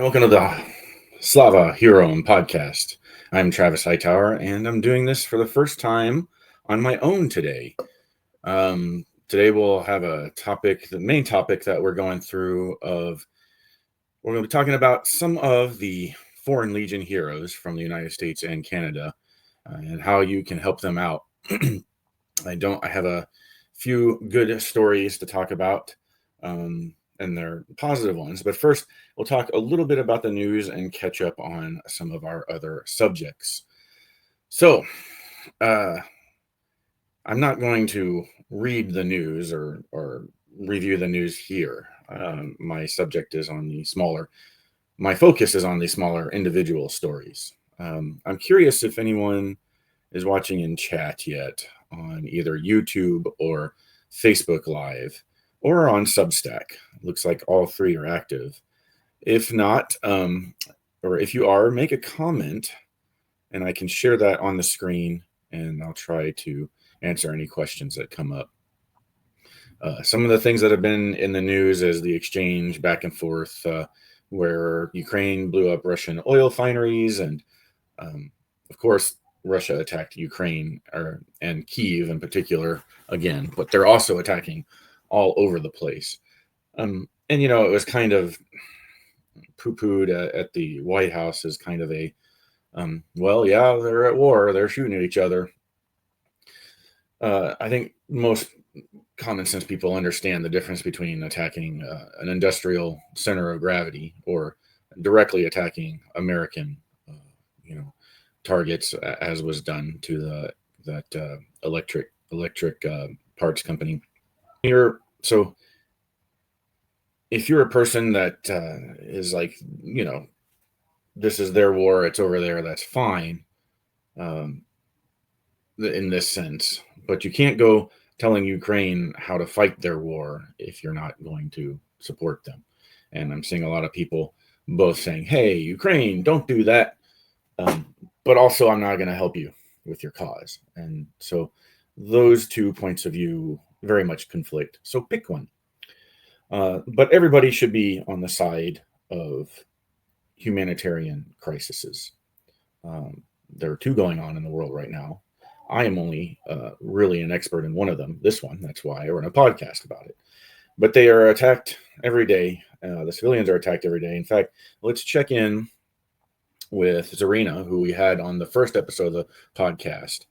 Welcome to the Slava Heroyam podcast. I'm Travis Hightower, and I'm doing this for the first time on my own today. Today we'll have a topic, the main topic that we're going through we're going to be talking about some of the Foreign Legion heroes from the United States and Canada, and how you can help them out. I have a few good stories to talk about, and they're positive ones. But first, we'll talk a little bit about the news and catch up on some of our other subjects. So, I'm not going to read the news or review the news here. My focus is on the smaller individual stories. I'm curious if anyone is watching in chat yet on either YouTube or Facebook Live or on Substack. Looks like all three are active. If not, or if you are, make a comment and I can share that on the screen and I'll try to answer any questions that come up. Some of the things that have been in the news is the exchange back and forth where Ukraine blew up Russian oil refineries, and of course, Russia attacked Ukraine and Kyiv in particular again, but they're also attacking all over the place. And it was kind of poo-pooed at the White House as kind of a, well, yeah, they're at war, they're shooting at each other. I think most common sense people understand the difference between attacking an industrial center of gravity or directly attacking American, targets, as was done to that electric parts company. So if you're a person that is like, this is their war, it's over there, that's fine, in this sense. But you can't go telling Ukraine how to fight their war if you're not going to support them. And I'm seeing a lot of people both saying, hey, Ukraine, don't do that. But also, I'm not going to help you with your cause. And so those 2 points of view very much conflict. So pick one. But everybody should be on the side of humanitarian crises. There are two going on in the world right now. I am only really an expert in one of them, this one. That's why I run a podcast about it. But they are attacked every day. The civilians are attacked every day. In fact, let's check in with Zarina, who we had on the first episode of the podcast,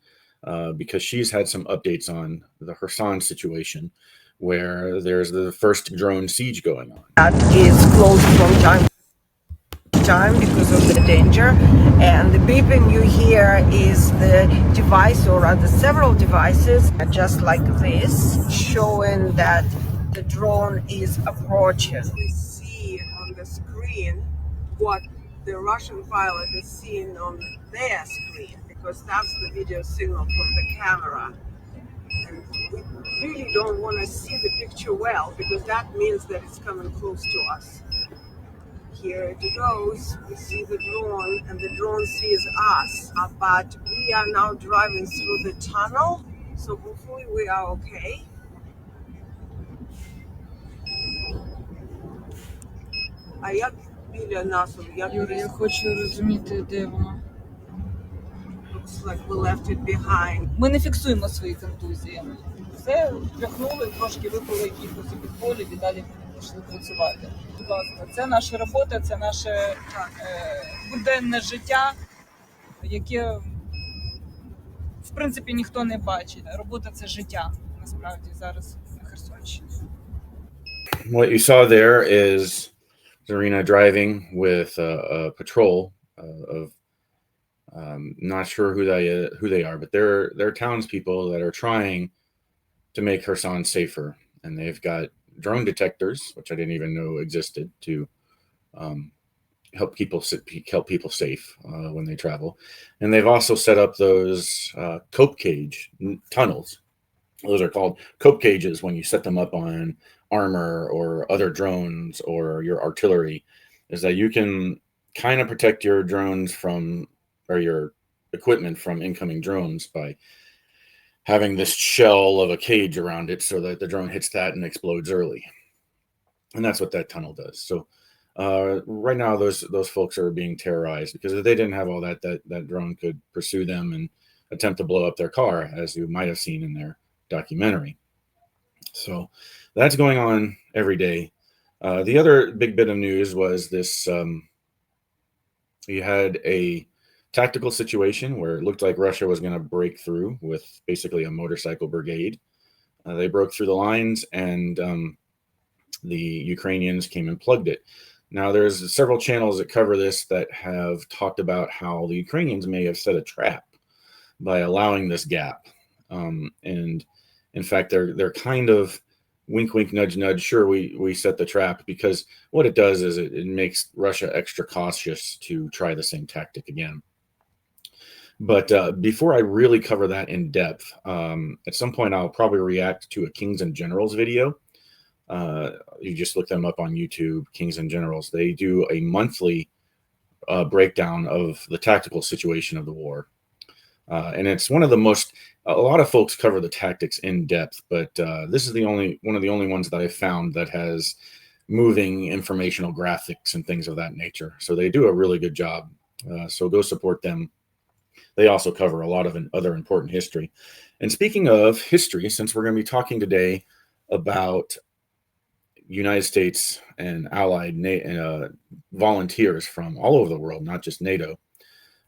because she's had some updates on the Kherson situation, where there's the first drone siege going on. That is closed from time to time because of the danger, and the beeping you hear is the device, or rather several devices, just like this, showing that the drone is approaching. We see on the screen what the Russian pilot is seeing on their screen, because that's the video signal from the camera. And we really don't want to see the picture well, because that means that it's coming close to us. Here it goes. We see the drone, and the drone sees us. But we are now driving through the tunnel, so hopefully we are okay. А як біля нас? Юрій, я хочу розуміти, де воно. Looks like we left it behind. Ми не фіксуємо свої контузії. Все вдихнули, трошки випили якихось підполів і далі пішли працювати. Будь ласка, це наша робота, це наше буденне життя, яке, в принципі, ніхто не бачить. Робота – це життя, насправді, зараз на Херсонщині. What you saw there is Zarina driving with a patrol of not sure who they are, but they're townspeople that are trying to make Kherson safer, and they've got drone detectors, which I didn't even know existed, to help people safe when they travel. And they've also set up those cope cage tunnels. Those are called cope cages when you set them up on armor or other drones or your artillery, is that you can kind of protect your drones or your equipment from incoming drones by having this shell of a cage around it so that the drone hits that and explodes early. And that's what that tunnel does. So Right now, those folks are being terrorized because if they didn't have all that, that drone could pursue them and attempt to blow up their car, as you might have seen in their documentary. So that's going on every day. The other big bit of news was this: you had a tactical situation where it looked like Russia was going to break through with basically a motorcycle brigade. They broke through the lines, and the Ukrainians came and plugged it. Now, there's several channels that cover this that have talked about how the Ukrainians may have set a trap by allowing this gap. And in fact, they're kind of wink, wink, nudge, nudge. Sure, we set the trap, because what it does is it makes Russia extra cautious to try the same tactic again. But before I really cover that in depth, at some point I'll probably react to a Kings and Generals video. You just look them up on YouTube, Kings and Generals. They do a monthly breakdown of the tactical situation of the war. And it's one of the most, a lot of folks cover the tactics in depth, but this is one of the only ones that I found that has moving informational graphics and things of that nature. So they do a really good job. So go support them. They also cover a lot of other important history. And speaking of history, since we're going to be talking today about United States and allied volunteers from all over the world, not just NATO,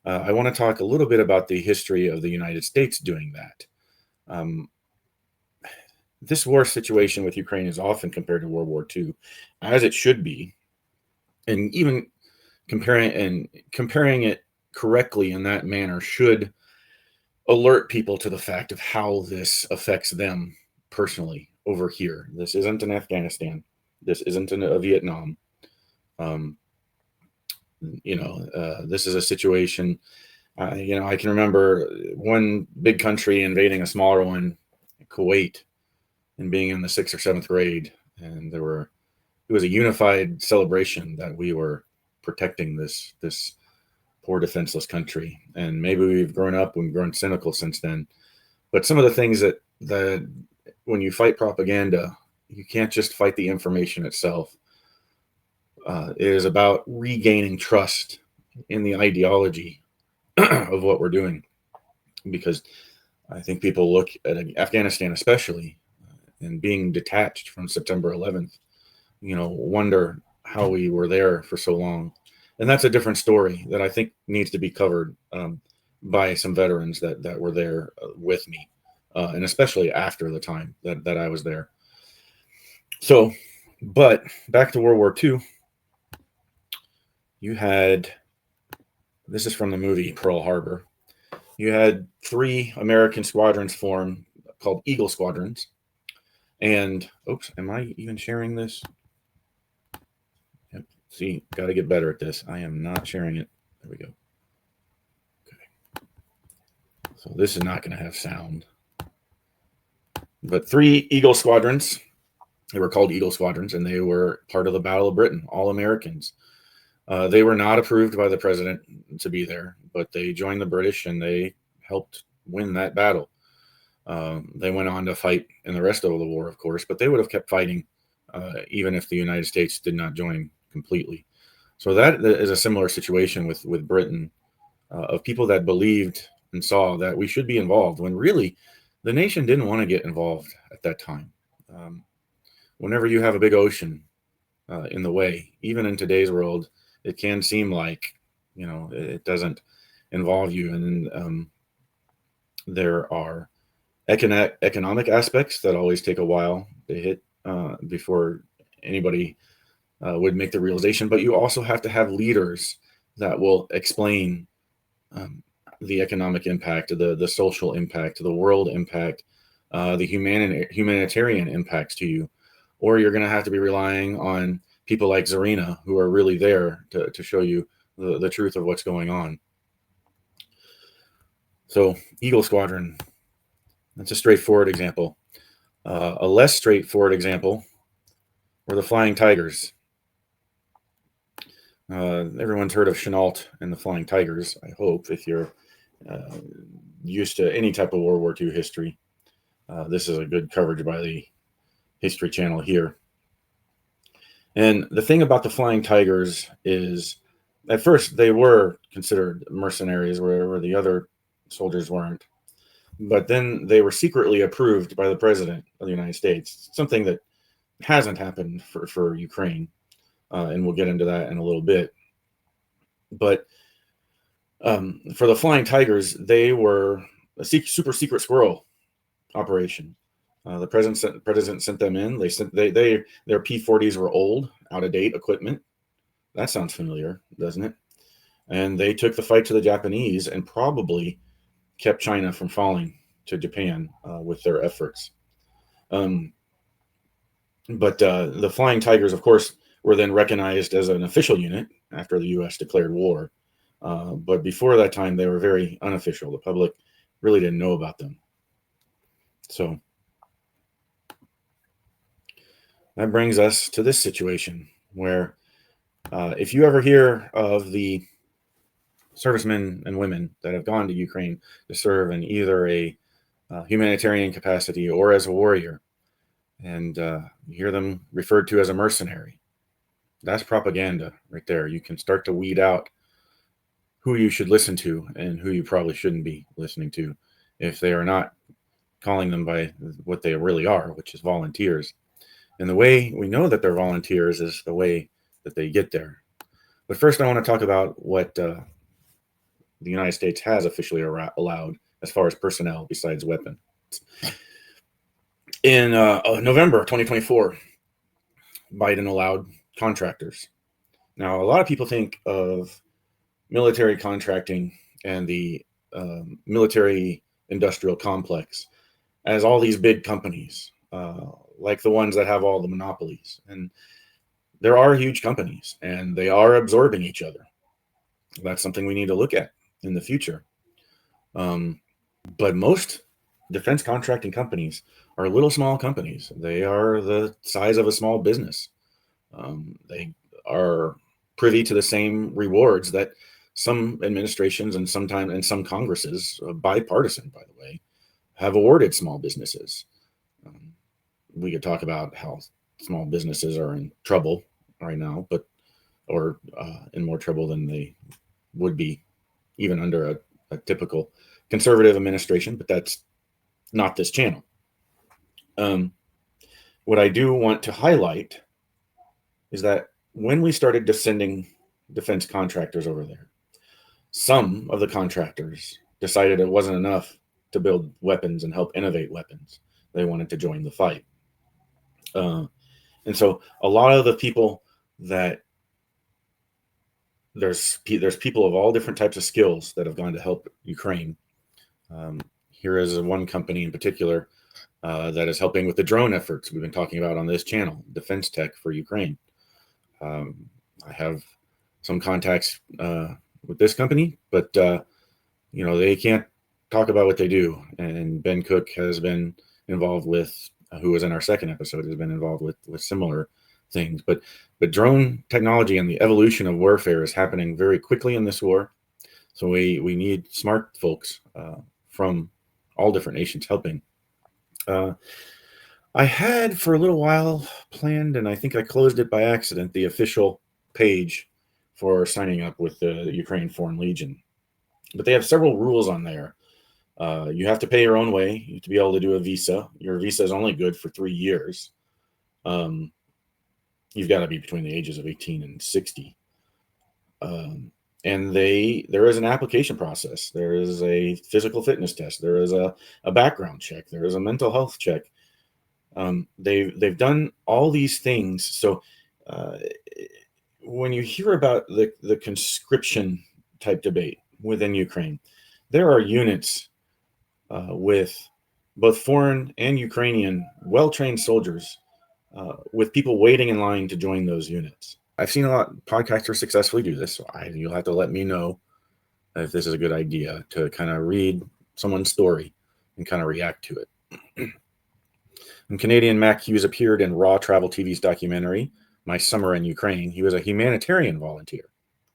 I want to talk a little bit about the history of the United States doing that. This war situation with Ukraine is often compared to World War II, as it should be, and even comparing it correctly in that manner should alert people to the fact of how this affects them personally over here. This isn't in Afghanistan. This isn't in Vietnam. This is a situation. I can remember one big country invading a smaller one, Kuwait, and being in the 6th or 7th grade, and it was a unified celebration that we were protecting this poor defenseless country. And maybe we've grown cynical since then. But some of the things that when you fight propaganda, you can't just fight the information itself. It is about regaining trust in the ideology of what we're doing, because I think people look at Afghanistan especially, and being detached from September 11th, wonder how we were there for so long. And that's a different story that I think needs to be covered by some veterans that were there with me, and especially after the time that I was there. So, but back to World War II, you had, this is from the movie Pearl Harbor, you had 3 American squadrons formed called Eagle Squadrons. And, oops, am I even sharing this? Yep. See, got to get better at this. I am not sharing it. There we go. Okay. So this is not going to have sound. But 3 Eagle Squadrons, they were called Eagle Squadrons, and they were part of the Battle of Britain, all Americans. They were not approved by the president to be there, but they joined the British and they helped win that battle. They went on to fight in the rest of the war, of course, but they would have kept fighting even if the United States did not join completely. So that is a similar situation with Britain, of people that believed and saw that we should be involved, when really the nation didn't want to get involved at that time. Whenever you have a big ocean in the way, even in today's world, it can seem like, it doesn't involve you. And there are economic aspects that always take a while to hit before anybody would make the realization. But you also have to have leaders that will explain the economic impact, the social impact, the world impact, the humanitarian impacts to you. Or you're going to have to be relying on people like Zarina, who are really there to show you the truth of what's going on. So Eagle Squadron, that's a straightforward example. A less straightforward example were the Flying Tigers. Everyone's heard of Chenault and the Flying Tigers, I hope, if you're used to any type of World War II history. This is a good coverage by the History Channel here. And the thing about the Flying Tigers is, at first they were considered mercenaries where the other soldiers weren't. But then they were secretly approved by the president of the United States, something that hasn't happened for Ukraine. And we'll get into that in a little bit. But for the Flying Tigers, they were a super secret squirrel operation. The president sent them in. Their P-40s were old, out of date equipment. That sounds familiar, doesn't it? And they took the fight to the Japanese and probably kept China from falling to Japan with their efforts. But the Flying Tigers, of course, were then recognized as an official unit after the U.S. declared war. But before that time, they were very unofficial. The public really didn't know about them. So that brings us to this situation where if you ever hear of the servicemen and women that have gone to Ukraine to serve in either a humanitarian capacity or as a warrior, and you hear them referred to as a mercenary, that's propaganda right there. You can start to weed out who you should listen to and who you probably shouldn't be listening to if they are not calling them by what they really are, which is volunteers. And the way we know that they're volunteers is the way that they get there. But first, I want to talk about what the United States has officially allowed as far as personnel besides weapons. In November 2024, Biden allowed contractors. Now, a lot of people think of military contracting and the military industrial complex as all these big companies, like the ones that have all the monopolies. And there are huge companies, and they are absorbing each other. That's something we need to look at in the future. But most defense contracting companies are little small companies. They are the size of a small business. They are privy to the same rewards that some administrations and some Congresses, bipartisan, by the way, have awarded small businesses. We could talk about how small businesses are in trouble right now, or in more trouble than they would be even under a typical conservative administration, but that's not this channel. What I do want to highlight is that when we started sending defense contractors over there, some of the contractors decided it wasn't enough to build weapons and help innovate weapons. They wanted to join the fight. And so a lot of the people that there's people of all different types of skills that have gone to help Ukraine. Here is one company in particular that is helping with the drone efforts we've been talking about on this channel, Defense Tech for Ukraine. I have some contacts with this company, but they can't talk about what they do. And Ben Cook has been involved with, who was in our second episode, has been involved with similar things. But drone technology and the evolution of warfare is happening very quickly in this war. So we need smart folks from all different nations helping. I had for a little while planned, and I think I closed it by accident, the official page for signing up with the Ukraine Foreign Legion. But they have several rules on there. You have to pay your own way. You have to be able to do a visa. Your visa is only good for 3 years. You've got to be between the ages of 18 and 60. And there is an application process. There is a physical fitness test. There is a background check. There is a mental health check. They've done all these things. So when you hear about the conscription type debate within Ukraine, there are units with both foreign and Ukrainian well-trained soldiers with people waiting in line to join those units. I've seen a lot of podcasters successfully do this, so you'll have to let me know if this is a good idea to kind of read someone's story and kind of react to it. When Canadian Mac Hughes appeared in Raw Travel TV's documentary, My Summer in Ukraine, he was a humanitarian volunteer.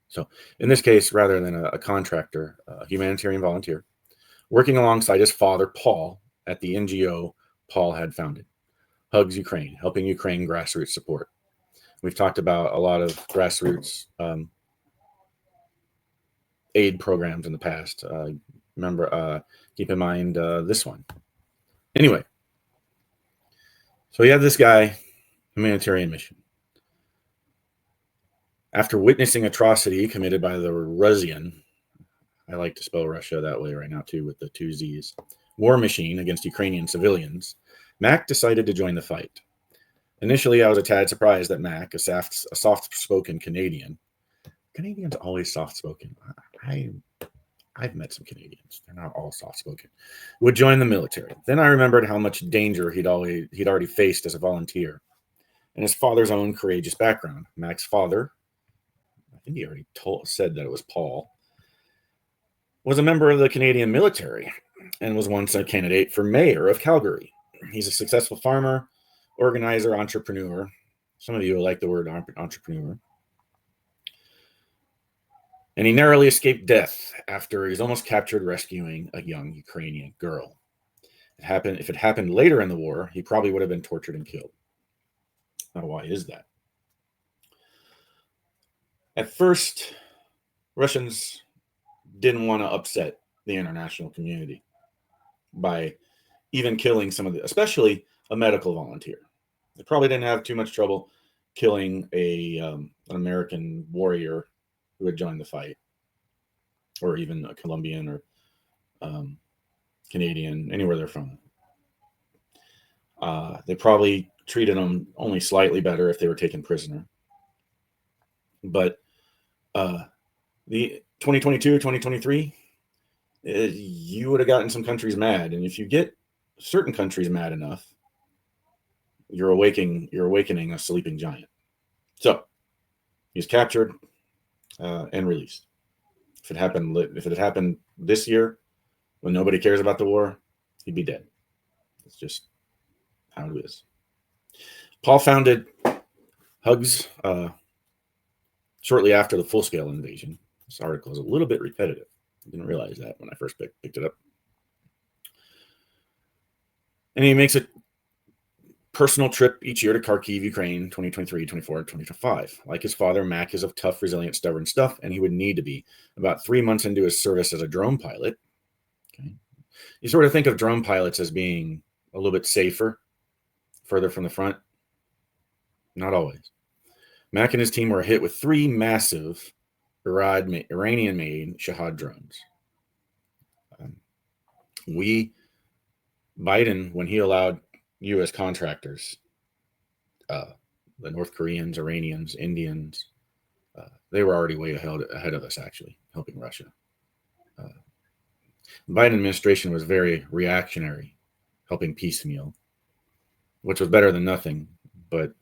So in this case, rather than a contractor, a humanitarian volunteer, working alongside his father, Paul, at the NGO Paul had founded, Hugs Ukraine, helping Ukraine grassroots support. We've talked about a lot of grassroots aid programs in the past. Keep in mind this one. Anyway, so you have this guy, humanitarian mission. After witnessing atrocity committed by the Russian, I like to spell Russia that way right now too, with the 2 Z's, war machine against Ukrainian civilians, Mac decided to join the fight. Initially, I was a tad surprised that Mac, a soft-spoken Canadian, Canadians are always soft-spoken. I've met some Canadians; they're not all soft-spoken. Would join the military. Then I remembered how much danger he'd already faced as a volunteer, and his father's own courageous background. Mac's father, I think he already said that it was Paul, was a member of the Canadian military and was once a candidate for mayor of Calgary. He's a successful farmer, organizer, entrepreneur. Some of you like the word entrepreneur. And he narrowly escaped death after he was almost captured rescuing a young Ukrainian girl. If it happened later in the war, he probably would have been tortured and killed. Now, why is that? At first, Russians didn't want to upset the international community by even killing especially a medical volunteer. They probably didn't have too much trouble killing an American warrior who had joined the fight, or even a Colombian or Canadian, anywhere they're from. They probably treated them only slightly better if they were taken prisoner. But the 2022, 2023, you would have gotten some countries mad. And if you get certain countries mad enough, you're awakening a sleeping giant. So he's captured and released. If it had happened this year, when nobody cares about the war, he'd be dead. It's just how it is. Paul founded Hugs shortly after the full-scale invasion. This article is a little bit repetitive. I didn't realize that when I first picked it up. And he makes a personal trip each year to Kharkiv, Ukraine, 2023, 24, 2025. Like his father, Mac is of tough, resilient, stubborn stuff, and he would need to be. About 3 months into his service as a drone pilot, okay, you sort of think of drone pilots as being a little bit safer, further from the front. Not always. Mac and his team were hit with 3 massive Iranian-made Shahad drones. Biden, when he allowed U.S. contractors, the North Koreans, Iranians, Indians, they were already way ahead of us, actually, helping Russia. The Biden administration was very reactionary, helping piecemeal, which was better than nothing. But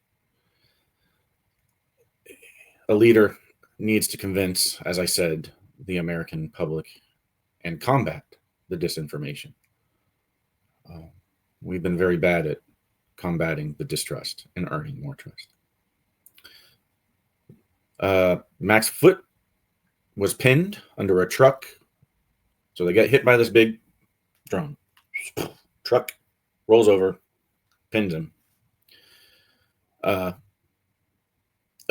a leader needs to convince, as I said, the American public and combat the disinformation. We've been very bad at combating the distrust and earning more trust. Mac's foot was pinned under a truck. So they get hit by this big drone. Truck rolls over, pins him. A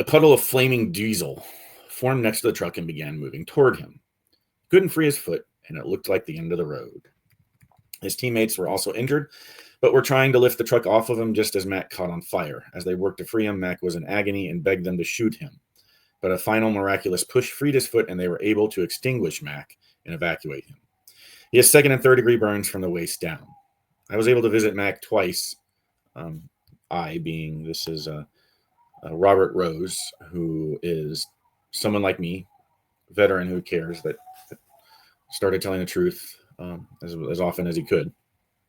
puddle of flaming diesel formed next to the truck and began moving toward him. Couldn't free his foot, and it looked like the end of the road. His teammates were also injured, but were trying to lift the truck off of him just as Mac caught on fire. As they worked to free him, Mac was in agony and begged them to shoot him. But a final miraculous push freed his foot, and they were able to extinguish Mac and evacuate him. He has 2nd and 3rd degree burns from the waist down. I was able to visit Mac twice. This is Robert Rose, who is someone like me, veteran who cares, that started telling the truth as often as he could.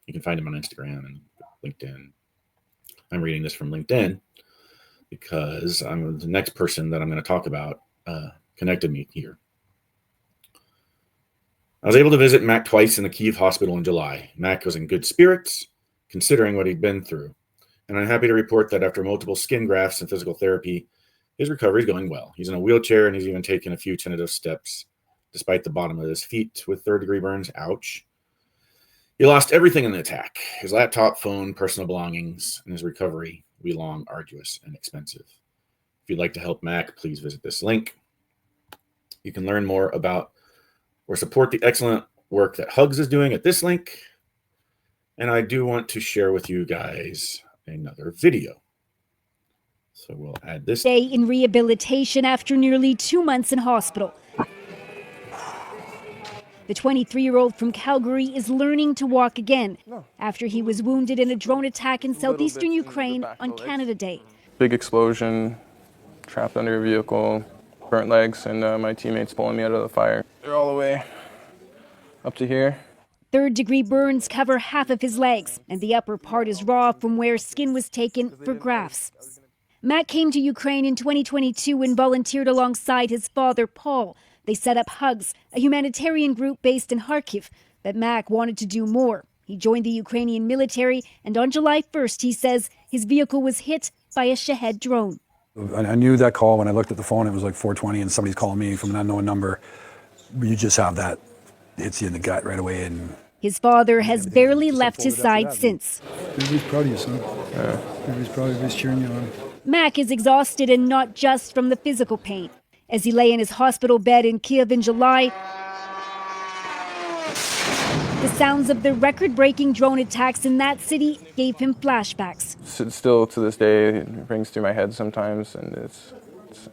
You can find him on Instagram and LinkedIn. I'm reading this from LinkedIn because the next person that I'm going to talk about connected me here. I was able to visit Mac twice in the Kyiv hospital in July. Mac was in good spirits, considering what he'd been through. And I'm happy to report that after multiple skin grafts and physical therapy, his recovery is going well. He's in a wheelchair, and he's even taken a few tentative steps, despite the bottom of his feet with 3rd degree burns. Ouch. He lost everything in the attack: his laptop, phone, personal belongings, and his recovery will be long, arduous, and expensive. you'd like to help Mac, please visit this link. You can learn more about or support the excellent work that Hugs is doing at this link. And I do want to share with you guys another video. So we'll add this. Day in rehabilitation after nearly 2 months in hospital. The 23-year-old from Calgary is learning to walk again after he was wounded in a drone attack in southeastern Ukraine on Canada Day. Big explosion, trapped under a vehicle, burnt legs, and my teammates pulling me out of the fire. They're all the way up to here. Third-degree burns cover half of his legs, and the upper part is raw from where skin was taken for grafts. Matt came to Ukraine in 2022 and volunteered alongside his father, Paul. They set up Hugs, a humanitarian group based in Kharkiv, but Mac wanted to do more. He joined the Ukrainian military, and on July 1st, he says his vehicle was hit by a Shahed drone. I knew that call when I looked at the phone. It was like 4:20, and somebody's calling me from an unknown number. You just have that. It's you in the gut right away. And his father has barely left his side since. Everybody's proud of you, son. Everybody's proud of you. Everybody's cheering you on. Mac is exhausted, and not just from the physical pain. As he lay in his hospital bed in Kiev in July, the sounds of the record-breaking drone attacks in that city gave him flashbacks. Still to this day, it rings through my head sometimes, and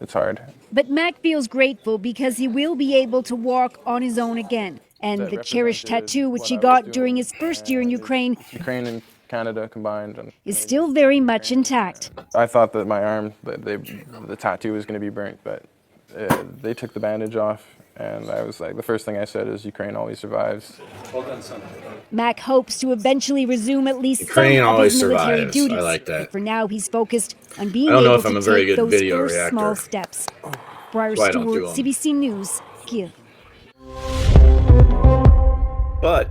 it's hard. But Mac feels grateful because he will be able to walk on his own again. And the cherished tattoo, which he got during his first year in Ukraine And Canada combined, and is still very much intact. I thought that my arm, the tattoo was going to be burnt, but they took the bandage off, and I was like, the first thing I said is, Ukraine always survives. Well done, son. Mac hopes to eventually resume at least Ukraine some of always his military survives. duties. I like that. But for now, he's focused on being I don't know able if I'm to a very take good those video first reactor. small steps. Briar That's why I don't Stewart, do 'em. CBC News, Kiev. But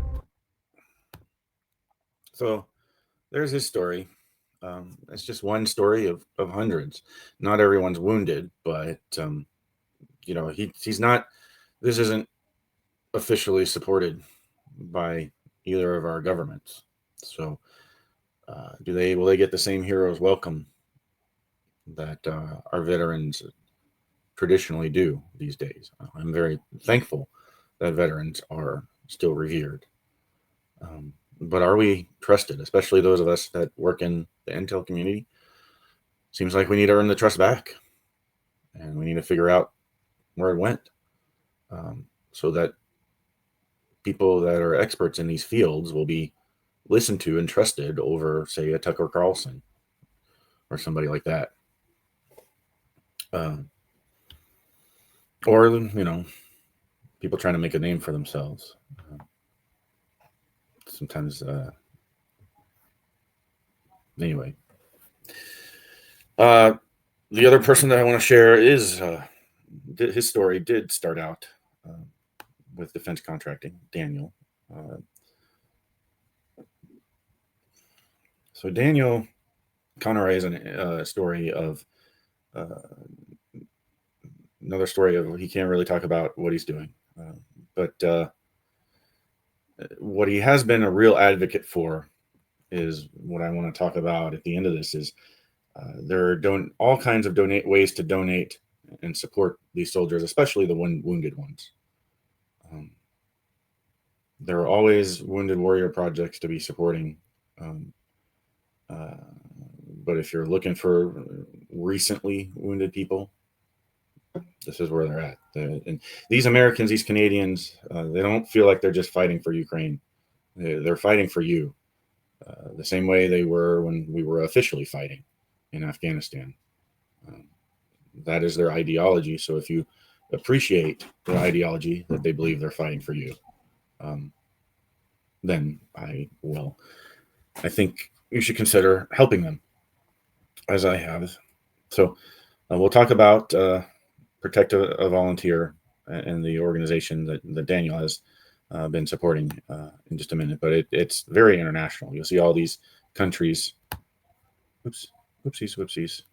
so there's his story. It's just one story of hundreds. Not everyone's wounded, but he's not. This isn't officially supported by either of our governments. So, will they get the same hero's welcome that our veterans traditionally do these days? I'm very thankful that veterans are still revered. But are we trusted, especially those of us that work in the intel community? Seems like we need to earn the trust back, and we need to figure out where it went, so that people that are experts in these fields will be listened to and trusted over, say, a Tucker Carlson or somebody like that. Or, people trying to make a name for themselves. Sometimes, anyway. The other person that I want to share is his story did start out with defense contracting, Daniel. So Daniel Connery is a story of another story of he can't really talk about what he's doing, but what he has been a real advocate for is what I want to talk about at the end of this is there are all kinds of ways to donate and support these soldiers, especially the wounded ones. There are always Wounded Warrior projects to be supporting. But if you're looking for recently wounded people, this is where they're at. And these Americans, these Canadians, they don't feel like they're just fighting for Ukraine. They're fighting for you, the same way they were when we were officially fighting in Afghanistan. That is their ideology. So if you appreciate the ideology that they believe they're fighting for you, then I think you should consider helping them, as I have. So we'll talk about Protect a Volunteer and the organization that Daniel has been supporting in just a minute. But it's very international. You'll see all these countries. Whoopsies.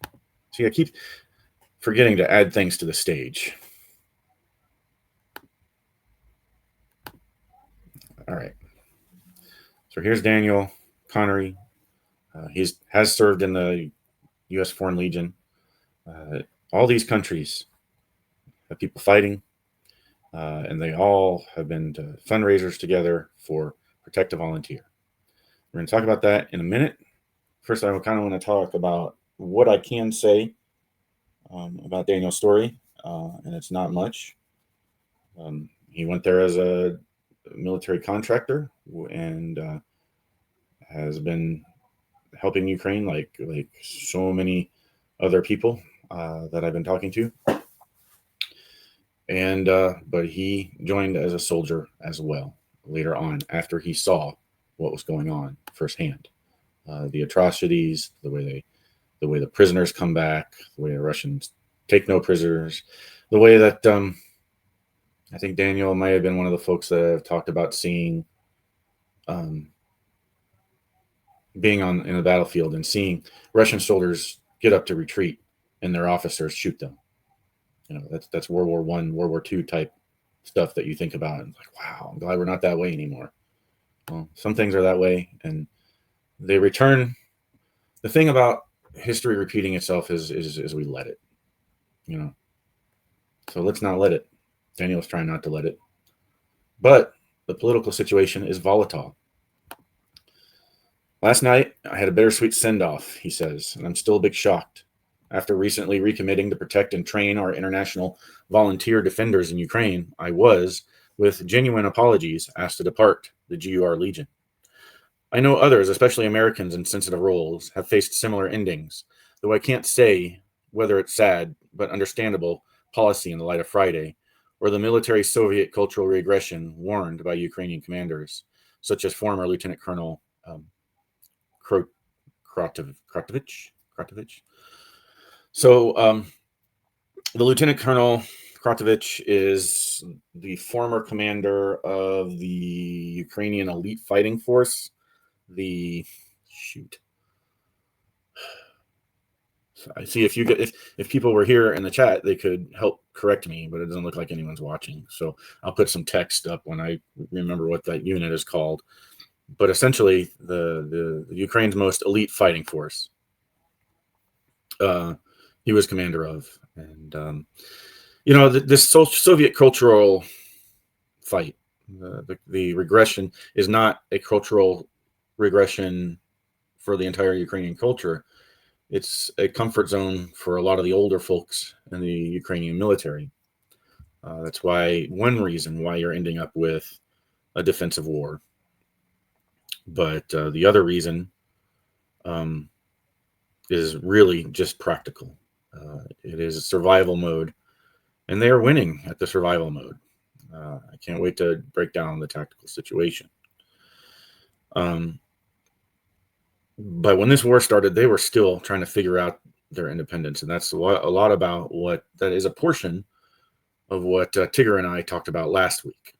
See, I keep forgetting to add things to the stage. All right. So here's Daniel Connery. He has served in the U.S. Foreign Legion. all these countries have people fighting, and they all have been fundraisers together for Protect a Volunteer. We're going to talk about that in a minute. First, I kind of want to talk about what I can say about Daniel's story, and it's not much. He went there as a military contractor and has been helping Ukraine like so many other people that I've been talking to. And but he joined as a soldier as well later on after he saw what was going on firsthand, the atrocities, the way the prisoners come back, the way the Russians take no prisoners, the way that I think Daniel might have been one of the folks that have talked about seeing being in the battlefield and seeing Russian soldiers get up to retreat and their officers shoot them. You know, that's World War I, World War II type stuff that you think about and like, wow, I'm glad we're not that way anymore. Well, some things are that way, and they return. The thing about history repeating itself is we let it, you know. So let's not let it. Daniel's trying not to let it. But the political situation is volatile. Last night, I had a bittersweet send-off, he says, and I'm still a bit shocked. After recently recommitting to protect and train our international volunteer defenders in Ukraine, I was, with genuine apologies, asked to depart the GUR Legion. I know others, especially Americans in sensitive roles, have faced similar endings, though I can't say whether it's sad but understandable policy in the light of Friday, or the military Soviet cultural regression warned by Ukrainian commanders, such as former Lieutenant Colonel Kratovich. So the Lieutenant Colonel Kratovich is the former commander of the Ukrainian elite fighting force. I see if people were here in the chat, they could help correct me, but it doesn't look like anyone's watching. So I'll put some text up when I remember what that unit is called. But essentially, the Ukraine's most elite fighting force. He was commander of, and this Soviet cultural fight, the regression is not a cultural regression for the entire Ukrainian culture. It's a comfort zone for a lot of the older folks in the Ukrainian military. That's one reason why you're ending up with a defensive war. But the other reason is really just practical. It is a survival mode, and they are winning at the survival mode. I can't wait to break down the tactical situation. But when this war started, they were still trying to figure out their independence, and that's a lot about what that is a portion of what Tigger and I talked about last week,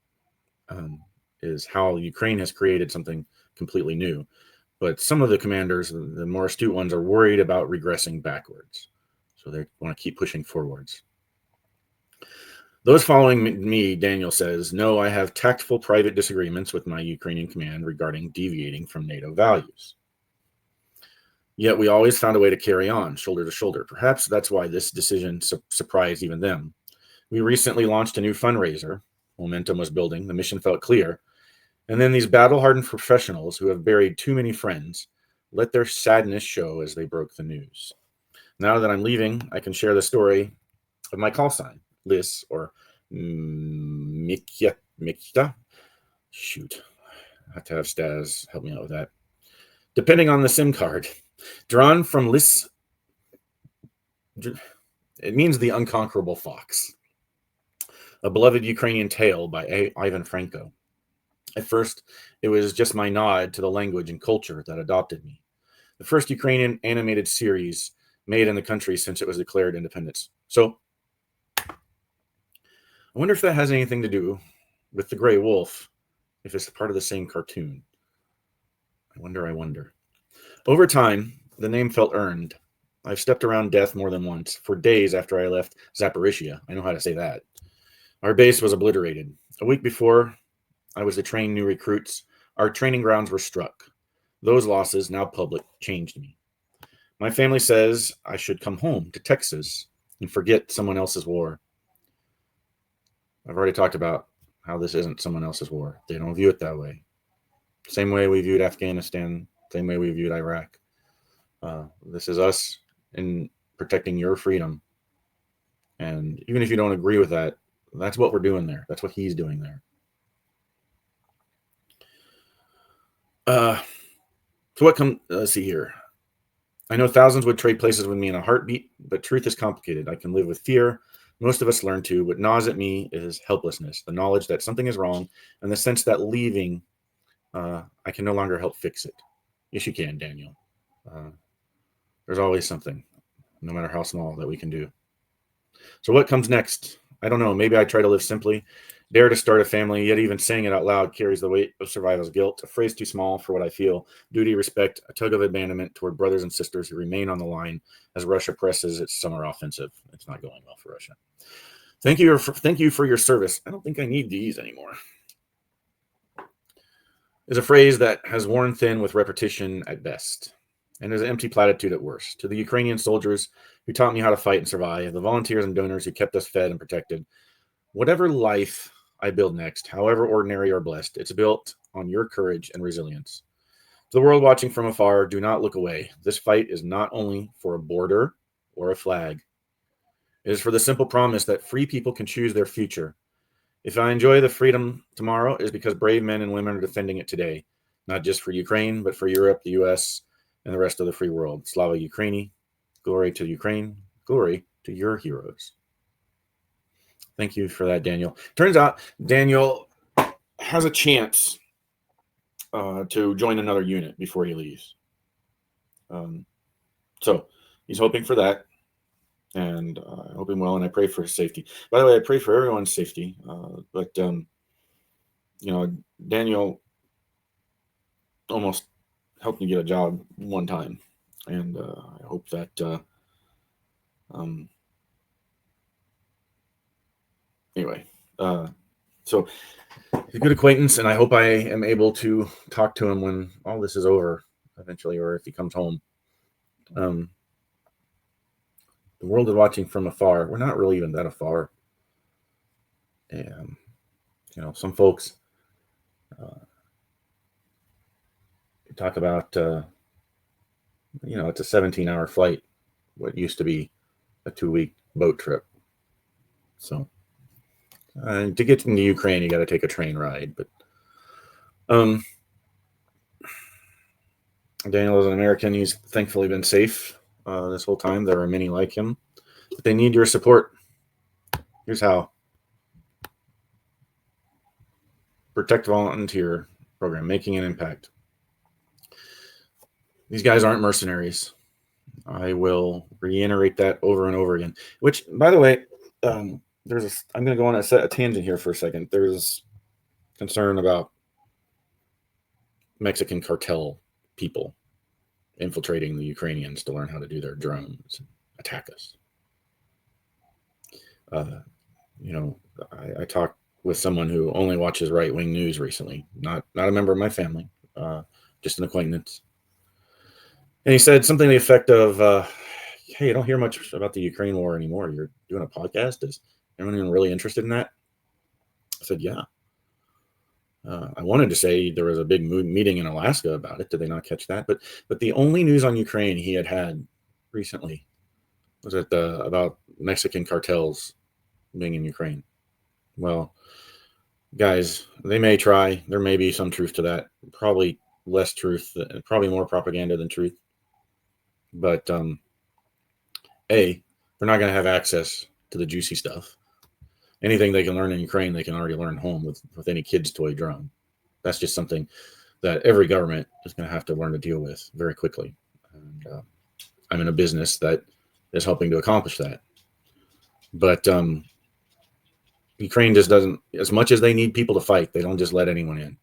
is how Ukraine has created something completely new. But some of the commanders, the more astute ones, are worried about regressing backwards. So they want to keep pushing forwards. Those following me, Daniel says, no, I have tactful private disagreements with my Ukrainian command regarding deviating from NATO values. Yet we always found a way to carry on, shoulder to shoulder. Perhaps that's why this decision surprised even them. We recently launched a new fundraiser. Momentum was building. The mission felt clear. And then these battle-hardened professionals who have buried too many friends let their sadness show as they broke the news. Now that I'm leaving, I can share the story of my call sign, Liz, or Mikita. Shoot, I have to have Stas help me out with that. Depending on the SIM card, drawn from Liz, it means the unconquerable fox. A beloved Ukrainian tale by Ivan Franko. At first, it was just my nod to the language and culture that adopted me. The first Ukrainian animated series made in the country since it was declared independence. So, I wonder if that has anything to do with the gray wolf, if it's part of the same cartoon. I wonder. Over time, the name felt earned. I've stepped around death more than once, for days after I left Zaporizhia. I know how to say that. Our base was obliterated. A week before I was to train new recruits, our training grounds were struck. Those losses, now public, changed me. My family says I should come home to Texas and forget someone else's war. I've already talked about how this isn't someone else's war. They don't view it that way. Same way we viewed Afghanistan, same way we viewed Iraq. This is us in protecting your freedom. And even if you don't agree with that, that's what we're doing there. That's what he's doing there. So what come? Let's see here. I know thousands would trade places with me in a heartbeat, but truth is complicated. I can live with fear. Most of us learn to. What gnaws at me is helplessness, the knowledge that something is wrong, and the sense that leaving, I can no longer help fix it. Yes, you can, Daniel. There's always something, no matter how small, that we can do. So what comes next? I don't know. Maybe I try to live simply, dare to start a family, yet even saying it out loud carries the weight of survival's guilt, a phrase too small for what I feel, duty, respect, a tug of abandonment toward brothers and sisters who remain on the line as Russia presses its summer offensive. It's not going well for Russia. Thank you for your service. I don't think I need these anymore. Is a phrase that has worn thin with repetition at best, and is an empty platitude at worst. To the Ukrainian soldiers who taught me how to fight and survive, the volunteers and donors who kept us fed and protected, whatever life I build next, however ordinary or blessed, it's built on your courage and resilience. To the world watching from afar, do not look away. This fight is not only for a border or a flag. It is for the simple promise that free people can choose their future. If I enjoy the freedom tomorrow, it is because brave men and women are defending it today, not just for Ukraine, but for Europe, the U.S., and the rest of the free world. Slava Ukraini, glory to Ukraine, glory to your heroes. Thank you for that, Daniel. Turns out Daniel has a chance to join another unit before he leaves. So he's hoping for that, and I hope him well, and I pray for his safety. By the way, I pray for everyone's safety, but Daniel almost helped me get a job one time, and I hope that anyway, so he's a good acquaintance, and I hope I am able to talk to him when all this is over eventually, or if he comes home. The world is watching from afar. We're not really even that afar. And, some folks talk about, it's a 17-hour flight, what used to be a 2-week boat trip. So to get into Ukraine, you got to take a train ride. But Daniel is an American. He's thankfully been safe this whole time. There are many like him, but they need your support. Here's how. Protect Volunteer Program, making an impact. These guys aren't mercenaries. I will reiterate that over and over again. Which, by the way, I'm going to go on a tangent here for a second. There's concern about Mexican cartel people infiltrating the Ukrainians to learn how to do their drones and attack us. I talked with someone who only watches right-wing news recently, not a member of my family, just an acquaintance. And he said something to the effect of, hey, I don't hear much about the Ukraine war anymore. You're doing a podcast? Is anyone even really interested in that? I said, yeah. I wanted to say there was a big meeting in Alaska about it. Did they not catch that? But the only news on Ukraine he had recently was about Mexican cartels being in Ukraine. Well, guys, they may try. There may be some truth to that. Probably less truth, probably more propaganda than truth. But they're not going to have access to the juicy stuff. Anything they can learn in Ukraine, they can already learn home with any kid's toy drone. That's just something that every government is going to have to learn to deal with very quickly. And I'm in a business that is helping to accomplish that. But Ukraine just doesn't, as much as they need people to fight, they don't just let anyone in.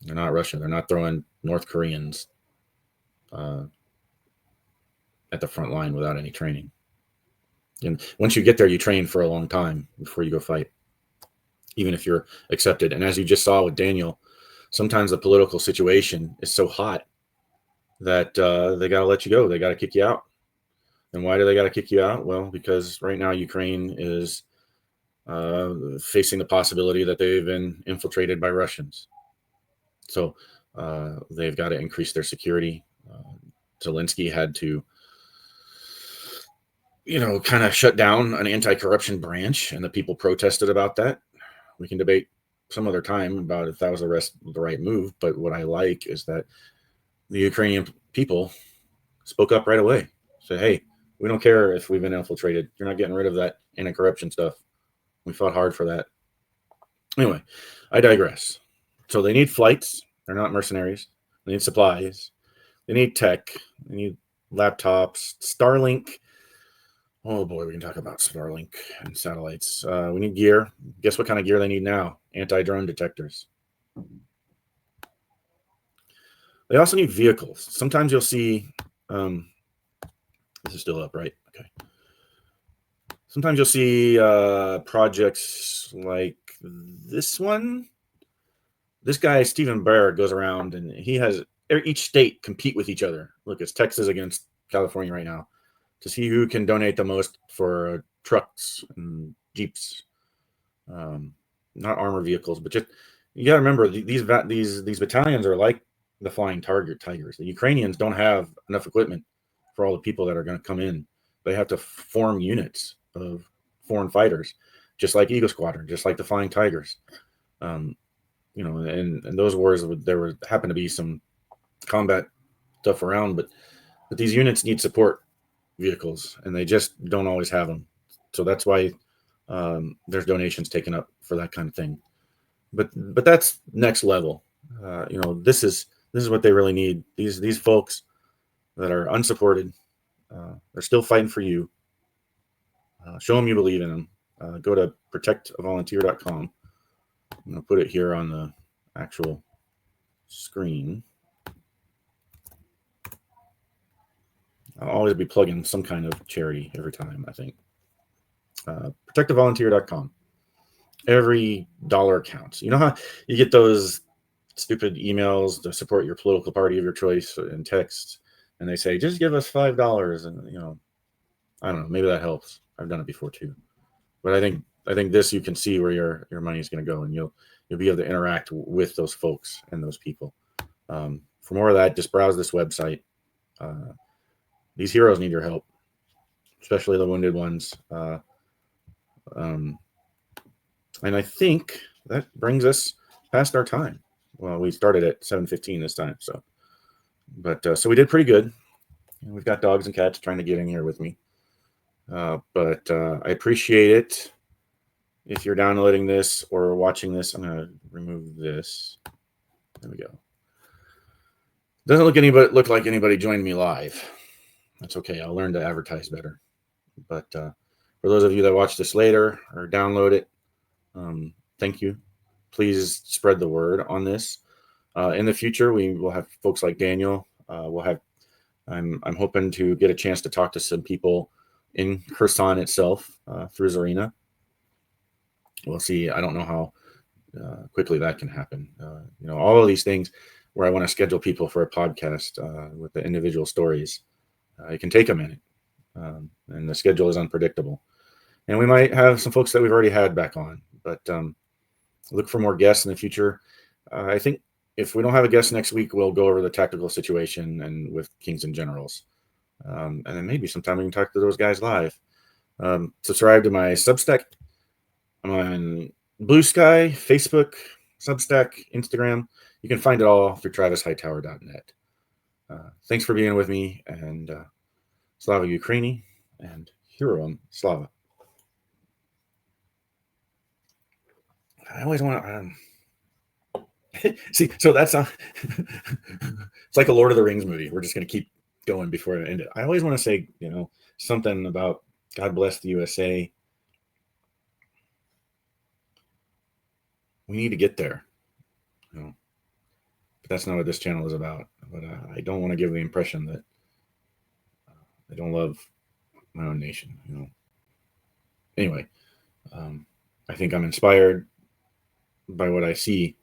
They're not Russia. They're not throwing North Koreans at the front line without any training. And once you get there, you train for a long time before you go fight, even if you're accepted. And as you just saw with Daniel, sometimes the political situation is so hot that they got to let you go. They got to kick you out. And why do they got to kick you out? Well, because right now Ukraine is facing the possibility that they've been infiltrated by Russians. So they've got to increase their security. Zelensky had to, kind of shut down an anti-corruption branch, and the people protested about that. We can debate some other time about if that was the right move. But what I like is that the Ukrainian people spoke up right away. Said, hey, we don't care if we've been infiltrated. You're not getting rid of that anti-corruption stuff. We fought hard for that. Anyway, I digress. So they need flights. They're not mercenaries. They need supplies. They need tech. They need laptops. Starlink. Oh boy, we can talk about Starlink and satellites. We need gear. Guess what kind of gear they need now? Anti-drone detectors. They also need vehicles. Sometimes you'll see, this is still up, right? Okay. Sometimes you'll see projects like this one. This guy, Stephen Bear, goes around and he has each state compete with each other. Look, it's Texas against California right now to see who can donate the most for trucks and Jeeps. Not armor vehicles, but just, you got to remember these battalions are like the Flying Tigers. The Ukrainians don't have enough equipment for all the people that are going to come in. They have to form units of foreign fighters, just like Eagle Squadron, just like the Flying Tigers. And those wars, there happened to be some combat stuff around, but these units need support vehicles, and they just don't always have them. So that's why there's donations taken up for that kind of thing. But that's next level. This is what they really need. These folks that are unsupported, they're still fighting for you. Show them you believe in them. Go to protectavolunteer.com. I'm going to put it here on the actual screen. I'll always be plugging some kind of charity every time, I think. Protectavolunteer.com. Every dollar counts. You know how you get those stupid emails to support your political party of your choice in text, and they say, just give us $5. And, I don't know, maybe that helps. I've done it before too. But I think this, you can see where your money is going to go, and you'll be able to interact with those folks and those people. For more of that, just browse this website. These heroes need your help, especially the wounded ones. And I think that brings us past our time. Well, we started at 7:15 this time, so we did pretty good. We've got dogs and cats trying to get in here with me, but I appreciate it. If you're downloading this or watching this, I'm gonna remove this. There we go. Doesn't look like anybody joined me live. That's okay. I'll learn to advertise better. But for those of you that watch this later or download it, thank you. Please spread the word on this. In the future, we will have folks like Daniel. I'm hoping to get a chance to talk to some people in Kherson itself through Zarina. We'll see. I don't know how quickly that can happen. All of these things where I want to schedule people for a podcast with the individual stories, it can take a minute, and the schedule is unpredictable. And we might have some folks that we've already had back on, but look for more guests in the future. I think if we don't have a guest next week, we'll go over the tactical situation and with Kings and Generals. And then maybe sometime we can talk to those guys live. Subscribe to my Substack. I'm on Blue Sky, Facebook, Substack, Instagram. You can find it all through travishightower.net. Thanks for being with me, and Slava Ukraini and Heroyam Slava. I always want to see. So that's it's like a Lord of the Rings movie. We're just going to keep going before I end it. I always want to say, something about God bless the USA. We need to get there, but that's not what this channel is about. But I don't want to give the impression that I don't love my own nation. Anyway, I think I'm inspired by what I see.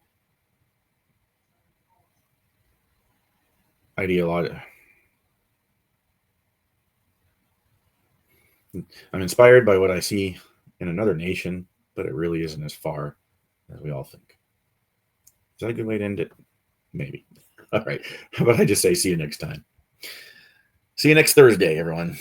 I'm inspired by what I see in another nation, but it really isn't as far as we all think. Is that a good way to end it? Maybe. All right. How about I just say see you next time? See you next Thursday, everyone.